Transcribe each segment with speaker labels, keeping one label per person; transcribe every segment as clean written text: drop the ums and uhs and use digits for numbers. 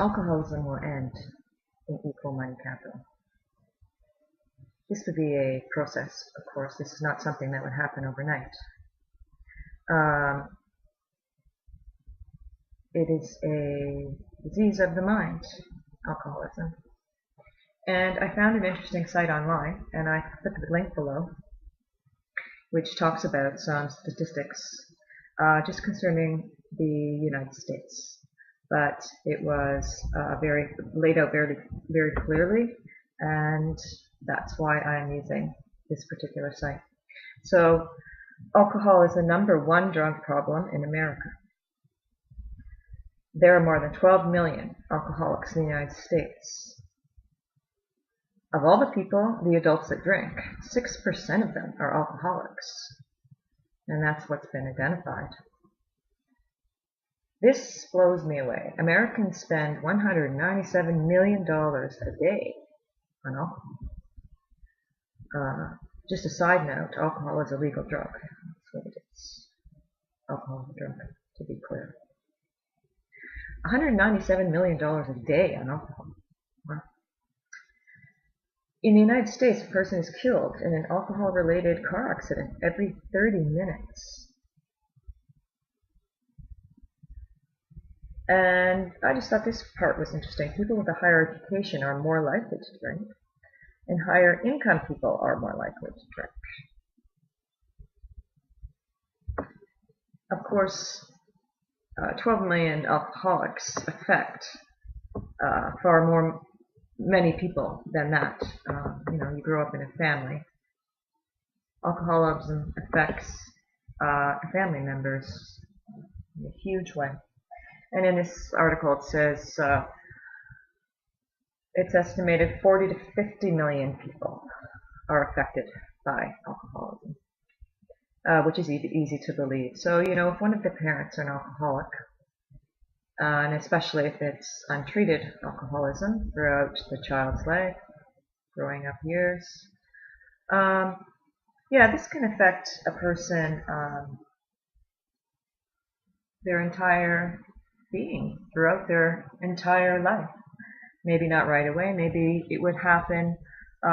Speaker 1: Alcoholism will end in equal money capital. This would be a process, of course. This is not something that would happen overnight. It is a disease of the mind, alcoholism. And I found an interesting site online, and I put the link below, which talks about some statistics just concerning the United States. But it was laid out very clearly, and that's why I'm using this particular site. So, alcohol is the #1 drug problem in America. There are more than 12 million alcoholics in the United States. Of all the people, the adults that drink, 6% of them are alcoholics. And that's what's been identified. This blows me away. Americans spend $197 million a day on alcohol. Just a side note, alcohol is a legal drug. That's what it is. Alcohol is a drug, to be clear. $197 million a day on alcohol. Wow. In the United States, a person is killed in an alcohol-related car accident every 30 minutes. And I just thought this part was interesting. People with a higher education are more likely to drink, and higher income people are more likely to drink. Of course, 12 million alcoholics affect many people than that. You grow up in a family. Alcoholism affects family members in a huge way. And in this article it says it's estimated 40 to 50 million people are affected by alcoholism, which is easy to believe. So, if one of the parents are an alcoholic, and especially if it's untreated alcoholism throughout the child's life, growing up years, this can affect a person their entire being, throughout their entire life. Maybe not right away, maybe it would happen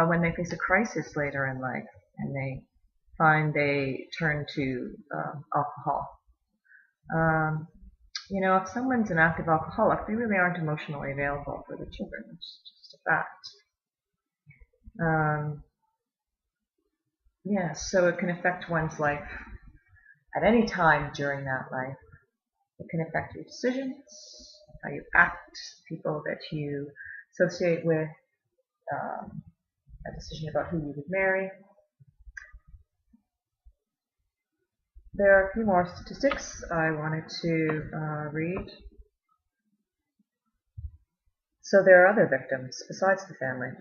Speaker 1: when they face a crisis later in life and they find they turn to alcohol. If someone's an active alcoholic, they really aren't emotionally available for the children. It's just a fact. So it can affect one's life at any time during that life. It can affect your decisions, how you act, people that you associate with, a decision about who you would marry. There are a few more statistics I wanted to read. So there are other victims besides the family.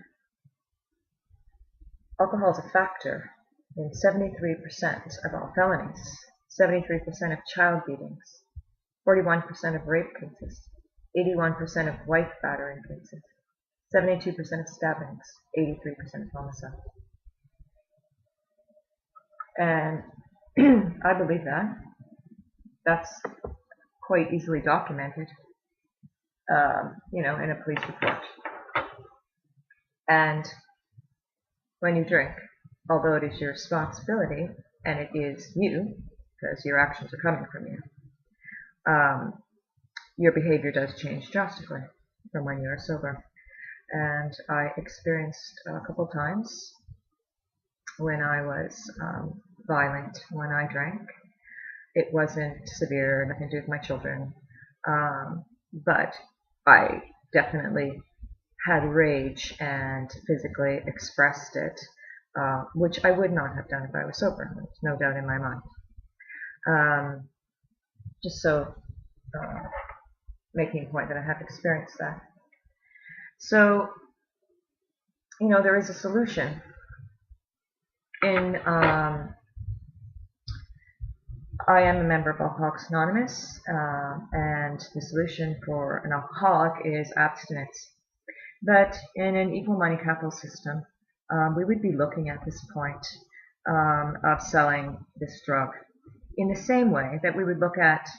Speaker 1: Alcohol is a factor in 73% of all felonies, 73% of child beatings, 41% of rape cases, 81% of wife battering cases, 72% of stabbings, 83% of homicide. And I believe that. That's quite easily documented, in a police report. And when you drink, although it is your responsibility, and it is you, because your actions are coming from you, your behavior does change drastically from when you are sober. And I experienced a couple times when I was violent when I drank. It wasn't severe, nothing to do with my children, but I definitely had rage and physically expressed it, which I would not have done if I was sober. There's no doubt in my mind. Just so making a point that I have experienced that. So, there is a solution. I am a member of Alcoholics Anonymous, and the solution for an alcoholic is abstinence. But in an equal money capital system, we would be looking at this point of selling this drug in the same way that we would look at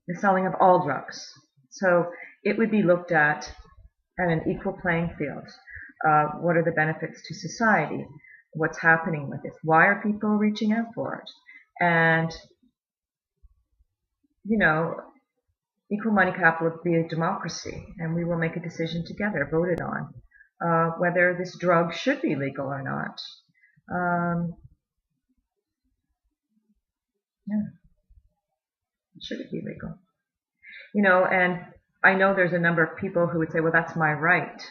Speaker 1: the selling of all drugs. So it would be looked at an equal playing field. What are the benefits to society? What's happening with this? Why are people reaching out for it? And, you know, equal money capital would be a democracy, and we will make a decision together, voted on, whether this drug should be legal or not. Yeah, should it be legal? You know, and I know there's a number of people who would say, well, that's my right.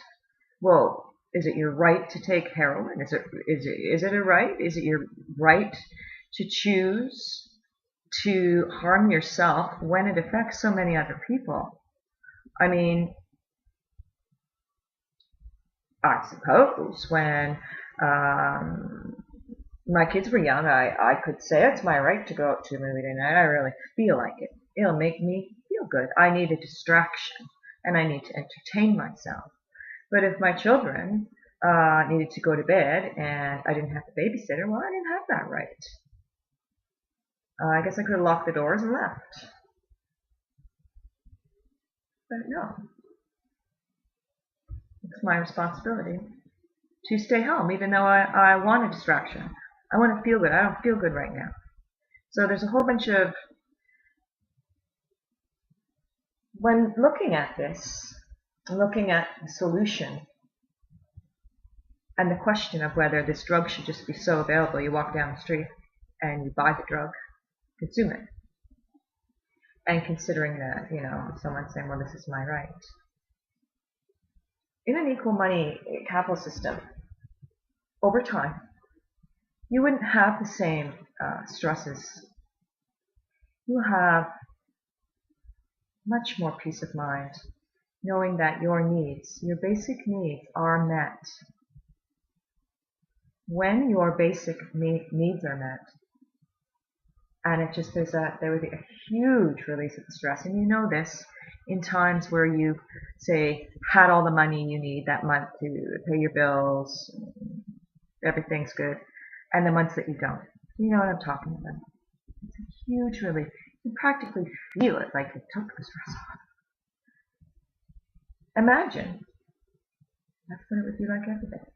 Speaker 1: Well, is it your right to take heroin? Is it a right? Is it your right to choose to harm yourself when it affects so many other people? I mean, I suppose when my kids were young, I could say it's my right to go out to a movie tonight. I really feel like it. It'll make me feel good. I need a distraction, and I need to entertain myself. But if my children needed to go to bed and I didn't have a babysitter, well, I didn't have that right. I guess I could have locked the doors and left. But no. It's my responsibility to stay home, even though I want a distraction. I want to feel good. I don't feel good right now. So there's a whole bunch of, when looking at this, looking at the solution, and the question of whether this drug should just be so available, you walk down the street and you buy the drug, consume it. And considering that, you know, someone saying, well, this is my right. In an equal money capital system, over time, you wouldn't have the same stresses. You have much more peace of mind, knowing that your needs, your basic needs, are met. When your basic needs are met, and it just there would be a huge release of the stress. And you know this in times where you, say, had all the money you need that month to pay your bills, everything's good, and the months that you don't. You know what I'm talking about. It's a huge relief. You practically feel it, like it took the stress off. Imagine that's what it would be like every day.